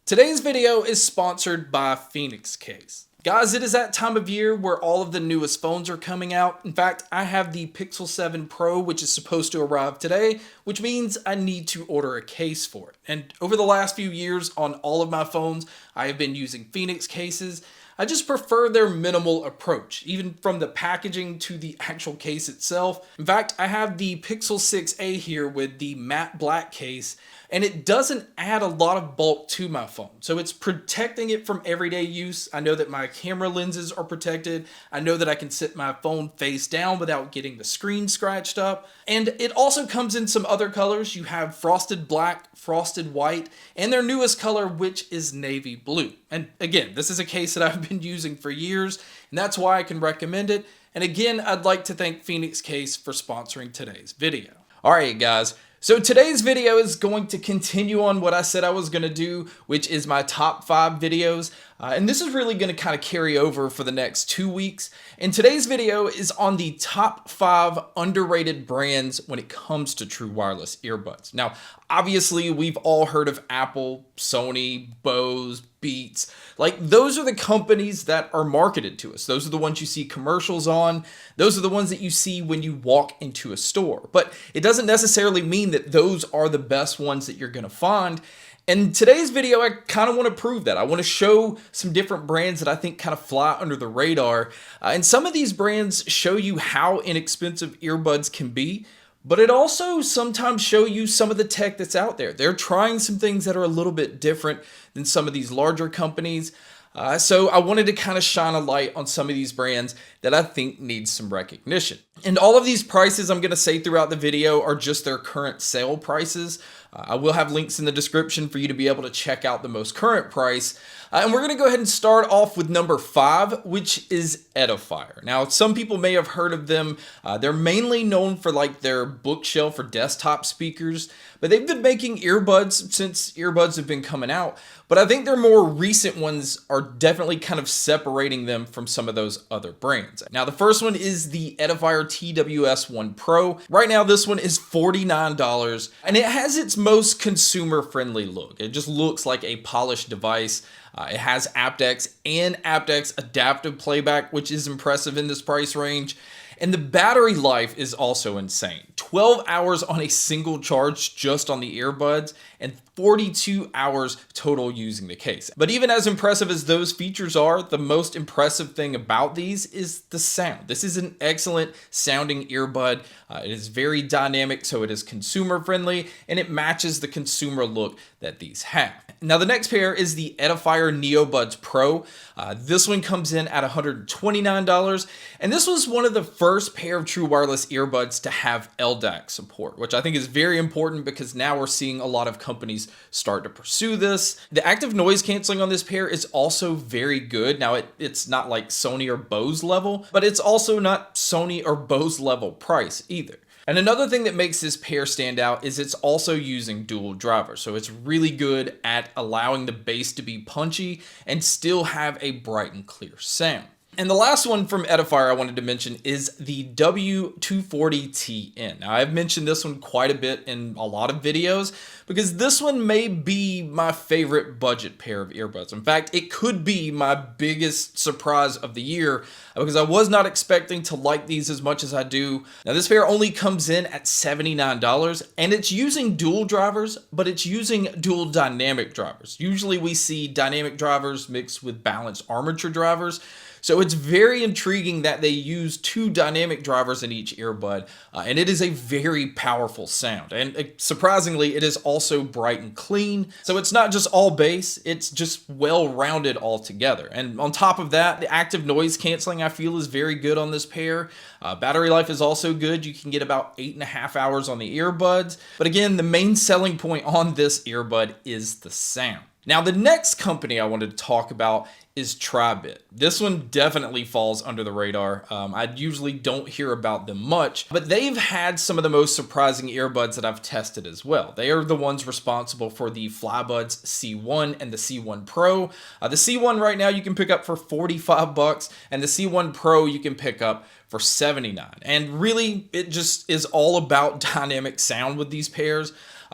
Today's video is sponsored by Phoenix Case. Guys, it is that time of year where all of the newest phones are coming out. In fact, I have the Pixel 7 Pro, which is supposed to arrive today, which means I need to order a case for it. And over the last few years on all of my phones, I have been using Phoenix cases. I just prefer their minimal approach, even from the packaging to the actual case itself. In fact, I have the Pixel 6a here with the matte black case, and it doesn't add a lot of bulk to my phone. So it's protecting it from everyday use. I know that my camera lenses are protected. I know that I can sit my phone face down without getting the screen scratched up. And it also comes in some other colors. You have frosted black, frosted white, and their newest color, which is navy blue. And again, this is a case that I've been using for years, and that's why I can recommend it. And again, I'd like to thank Phoenix Case for sponsoring today's video. All right, guys. So today's video is going to continue on what I said I was going to do, which is my top 5 videos. And this is really going to kind of carry over for the next 2 weeks. And today's video is on the top 5 underrated brands when it comes to true wireless earbuds. Now, obviously, we've all heard of Apple, Sony, Bose, Beats. Like, those are the companies that are marketed to us. Those are the ones you see commercials on. Those are the ones that you see when you walk into a store. But it doesn't necessarily mean that those are the best ones that you're going to find. In today's video, I kind of want to prove that. I want to show some different brands that I think kind of fly under the radar. And some of these brands show you how inexpensive earbuds can be, but it also sometimes show you some of the tech that's out there. They're trying some things that are a little bit different than some of these larger companies. So I wanted to kind of shine a light on some of these brands that I think need some recognition. And all of these prices I'm going to say throughout the video are just their current sale prices. I will have links in the description for you to be able to check out the most current price. And we're going to go ahead and start off with number 5, which is Edifier. Now, some people may have heard of them. They're mainly known for like their bookshelf or desktop speakers, but they've been making earbuds since earbuds have been coming out. But I think their more recent ones are definitely kind of separating them from some of those other brands. Now, the first one is the Edifier TWS1 Pro. Right now, this one is $49, and it has its most consumer-friendly look. It just looks like a polished device. It has aptX and aptX adaptive playback, which is impressive in this price range. And the battery life is also insane. 12 hours on a single charge just on the earbuds and 42 hours total using the case. But even as impressive as those features are, the most impressive thing about these is the sound. This is an excellent sounding earbud. It is very dynamic, so it is consumer friendly, and it matches the consumer look that these have. Now, the next pair is the Edifier NeoBuds Pro. This one comes in at $129, and this was one of the first pair of true wireless earbuds to have LDAC support, which I think is very important because now we're seeing a lot of companies start to pursue this. The active noise canceling on this pair is also very good. Now, it's not like Sony or Bose level, but it's also not Sony or Bose level price either. And another thing that makes this pair stand out is it's also using dual drivers. So it's really good at allowing the bass to be punchy and still have a bright and clear sound. And the last one from Edifier I wanted to mention is the W240TN. Now, I've mentioned this one quite a bit in a lot of videos because this one may be my favorite budget pair of earbuds. In fact, it could be my biggest surprise of the year because I was not expecting to like these as much as I do. Now, this pair only comes in at $79, and it's using dual drivers, but it's using dual dynamic drivers. Usually we see dynamic drivers mixed with balanced armature drivers. So it's very intriguing that they use 2 dynamic drivers in each earbud, and it is a very powerful sound. And surprisingly, it is also bright and clean. So it's not just all bass, it's just well-rounded altogether. And on top of that, the active noise canceling I feel is very good on this pair. Battery life is also good. You can get about 8.5 hours on the earbuds. But again, the main selling point on this earbud is the sound. Now, the next company I wanted to talk about is Tribit. This one definitely falls under the radar. I usually don't hear about them much, but they've had some of the most surprising earbuds that I've tested as well. They are the ones responsible for the FlyBuds C1 and the C1 Pro. The C1 right now you can pick up for $45, and the C1 Pro you can pick up for $79. And really, it just is all about dynamic sound with these pairs.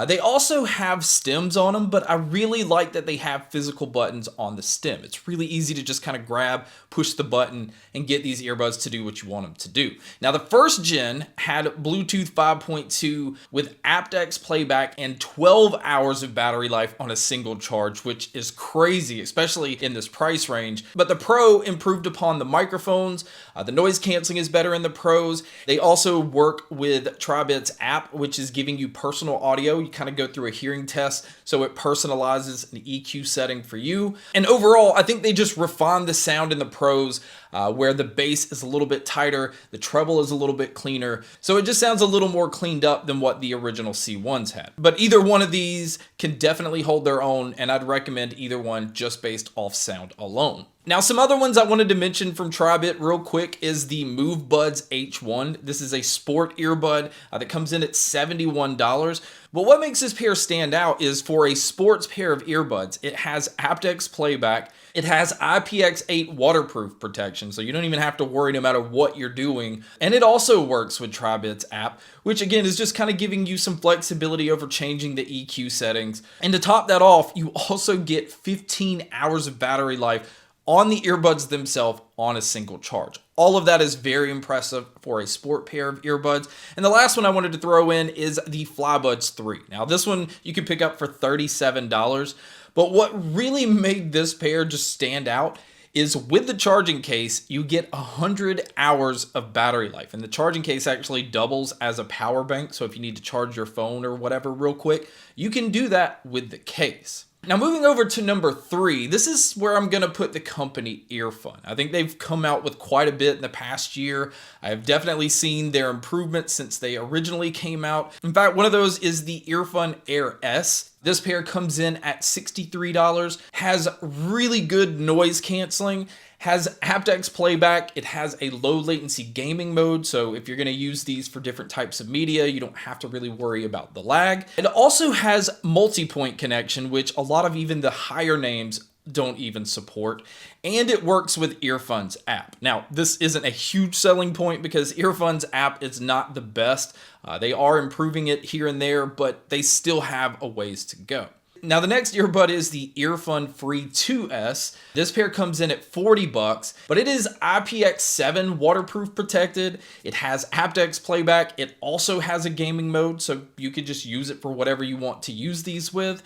They also have stems on them, but I really like that they have physical buttons on the stem. It's really easy to just kind of grab, push the button, and get these earbuds to do what you want them to do. Now, the first gen had Bluetooth 5.2 with aptX playback and 12 hours of battery life on a single charge, which is crazy, especially in this price range. But the Pro improved upon the microphones. The noise canceling is better in the Pros. They also work with Tribit's app, which is giving you personal audio. You kind of go through a hearing test, so it personalizes an EQ setting for you. And overall, I think they just refined the sound in the Pros, where the bass is a little bit tighter, the treble is a little bit cleaner, so it just sounds a little more cleaned up than what the original C1s had. But either one of these can definitely hold their own, and I'd recommend either one just based off sound alone. Now, some other ones I wanted to mention from Tribit real quick is the Move Buds H1. This is a sport earbud that comes in at $71. But what makes this pair stand out is for a sports pair of earbuds, it has aptX playback, it has IPX8 waterproof protection, so you don't even have to worry no matter what you're doing. And it also works with Tribit's app, which again is just kind of giving you some flexibility over changing the EQ settings. And to top that off, you also get 15 hours of battery life on the earbuds themselves on a single charge. All of that is very impressive for a sport pair of earbuds. And the last one I wanted to throw in is the FlyBuds 3. Now, this one you can pick up for $37, but what really made this pair just stand out is with the charging case, you get 100 hours of battery life. And the charging case actually doubles as a power bank, so if you need to charge your phone or whatever real quick, you can do that with the case. Now, moving over to number 3, this is where I'm going to put the company Earfun. I think they've come out with quite a bit in the past year. I've definitely seen their improvements since they originally came out. In fact, one of those is the Earfun Air S. This pair comes in at $63, has really good noise canceling, has aptX playback, it has a low latency gaming mode, so if you're going to use these for different types of media, you don't have to really worry about the lag. It also has multi-point connection, which a lot of even the higher names don't even support, and it works with Earfun's app. Now, this isn't a huge selling point because Earfun's app is not the best. They are improving it here and there, but they still have a ways to go. Now, the next earbud is the Earfun Free 2S. This pair comes in at $40, but it is IPX7 waterproof protected. It has aptX playback. It also has a gaming mode, so you could just use it for whatever you want to use these with.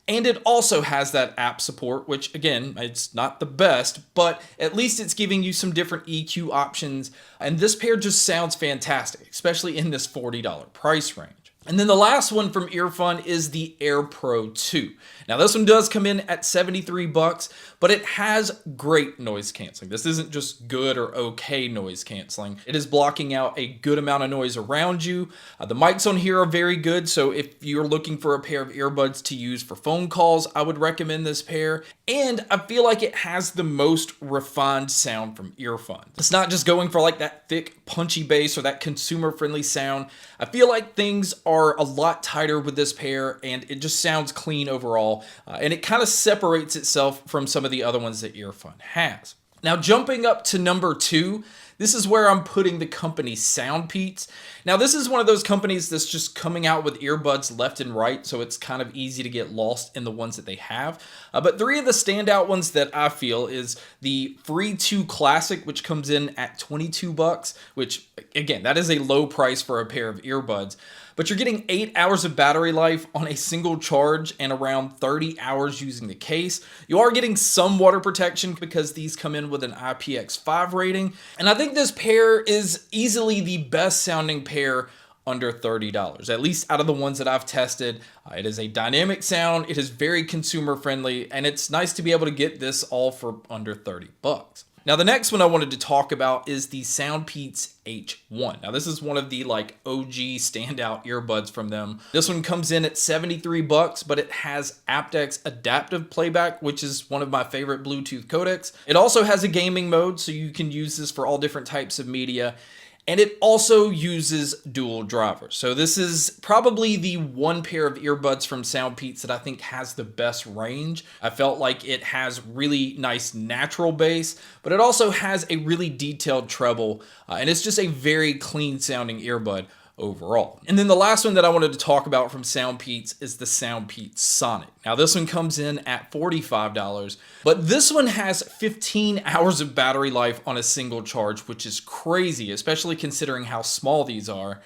And it also has that app support, which again, it's not the best, but at least it's giving you some different EQ options. And this pair just sounds fantastic, especially in this $40 price range. And then the last one from Earfun is the AirPro 2. Now, this one does come in at $73, but it has great noise canceling. This isn't just good or okay noise canceling. It is blocking out a good amount of noise around you. The mics on here are very good, so if you're looking for a pair of earbuds to use for phone calls, I would recommend this pair. And I feel like it has the most refined sound from Earfun. It's not just going for like that thick, punchy bass or that consumer-friendly sound. I feel like things are a lot tighter with this pair, and it just sounds clean overall. And it kind of separates itself from some of the other ones that Earfun has. Now, jumping up to number 2, this is where I'm putting the company Soundpeats. Now, this is one of those companies that's just coming out with earbuds left and right, so it's kind of easy to get lost in the ones that they have. But 3 of the standout ones that I feel is the Free 2 Classic, which comes in at $22, which, again, that is a low price for a pair of earbuds. But you're getting 8 hours of battery life on a single charge and around 30 hours using the case. You are getting some water protection because these come in with an IPX5 rating. And I think this pair is easily the best sounding pair under $30, at least out of the ones that I've tested. It is a dynamic sound, it is very consumer friendly, and it's nice to be able to get this all for under $30. Now, the next one I wanted to talk about is the Soundpeats H1. Now, this is one of the like OG standout earbuds from them. This one comes in at $73, but it has aptX adaptive playback, which is one of my favorite Bluetooth codecs. It also has a gaming mode, so you can use this for all different types of media. And it also uses dual drivers. So this is probably the one pair of earbuds from Soundpeats that I think has the best range. I felt like it has really nice natural bass, but it also has a really detailed treble. And it's just a very clean sounding earbud. overall. And then the last one that I wanted to talk about from Soundpeats is the Soundpeats Sonic. Now this one comes in at $45, but this one has 15 hours of battery life on a single charge, which is crazy, especially considering how small these are.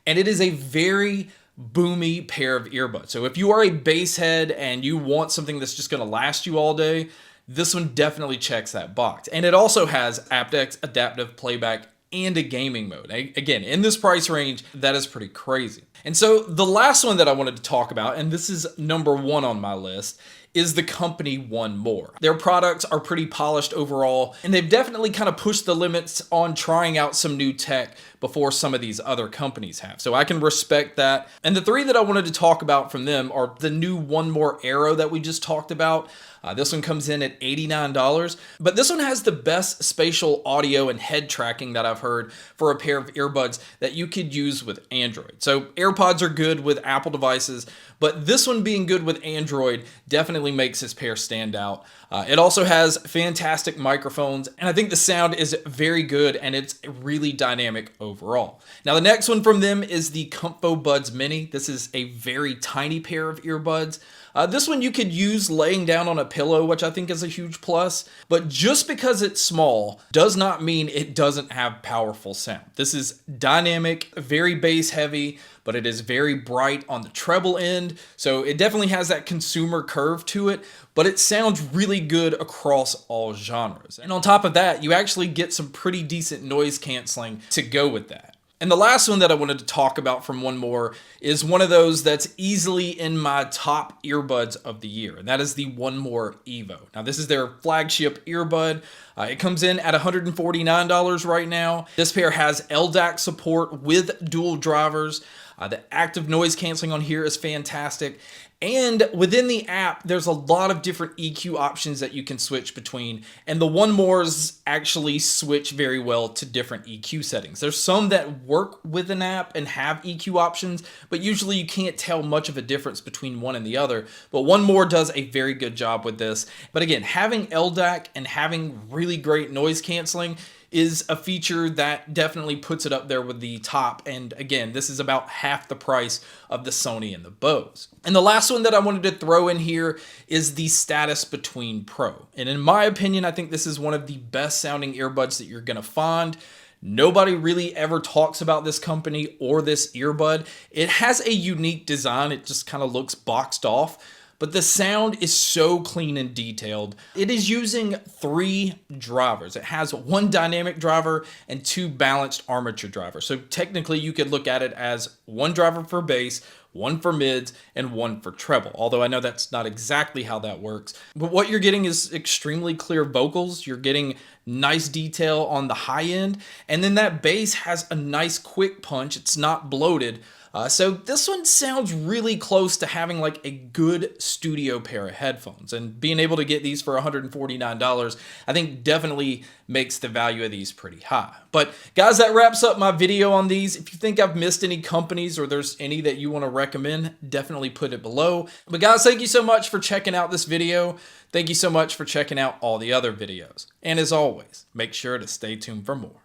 And it is a very boomy pair of earbuds. So if you are a bass head and you want something that's just going to last you all day, this one definitely checks that box. And it also has aptX, adaptive playback, and a gaming mode. Again, in this price range, that is pretty crazy. And so the last one that I wanted to talk about, and this is number 1 on my list, is the company One More. Their products are pretty polished overall, and they've definitely kind of pushed the limits on trying out some new tech before some of these other companies have. So I can respect that. And the 3 that I wanted to talk about from them are the new One More Aero that we just talked about. This one comes in at $89, but this one has the best spatial audio and head tracking that I've heard for a pair of earbuds that you could use with Android. So AirPods are good with Apple devices, but this one being good with Android definitely makes this pair stand out. It also has fantastic microphones, and I think the sound is very good and it's really dynamic overall. Now the next one from them is the Comfo Buds Mini. This is a very tiny pair of earbuds. This one you could use laying down on a pillow, which I think is a huge plus, but just because it's small does not mean it doesn't have powerful sound. This is dynamic, very bass heavy, but it is very bright on the treble end, so it definitely has that consumer curve to it, but it sounds really good across all genres. And on top of that, you actually get some pretty decent noise canceling to go with that. And the last one that I wanted to talk about from One More is one of those that's easily in my top earbuds of the year, and that is the One More Evo. Now this is their flagship earbud. It comes in at $149 right now. This pair has LDAC support with dual drivers. The active noise canceling on here is fantastic. And within the app, there's a lot of different EQ options that you can switch between. And the One Mores actually switch very well to different EQ settings. There's some that work with an app and have EQ options, but usually you can't tell much of a difference between one and the other. But One More does a very good job with this. But again, having LDAC and having really great noise canceling is a feature that definitely puts it up there with the top. And again, this is about half the price of the Sony and the Bose. And the last one that I wanted to throw in here is the Status Between Pro. And in my opinion, I think this is one of the best sounding earbuds that you're gonna find. Nobody really ever talks about this company or this earbud. It has a unique design. It just kind of looks boxed off, but the sound is so clean and detailed. It is using 3 drivers. It has 1 dynamic driver and 2 balanced armature drivers. So technically you could look at it as 1 driver for bass, 1 for mids, and 1 for treble. Although I know that's not exactly how that works. But what you're getting is extremely clear vocals. You're getting nice detail on the high end. And then that bass has a nice quick punch. It's not bloated. So this one sounds really close to having like a good studio pair of headphones, and being able to get these for $149, I think definitely makes the value of these pretty high. But guys, that wraps up my video on these. If you think I've missed any companies or there's any that you want to recommend, definitely put it below. But guys, thank you so much for checking out this video. Thank you so much for checking out all the other videos. And as always, make sure to stay tuned for more.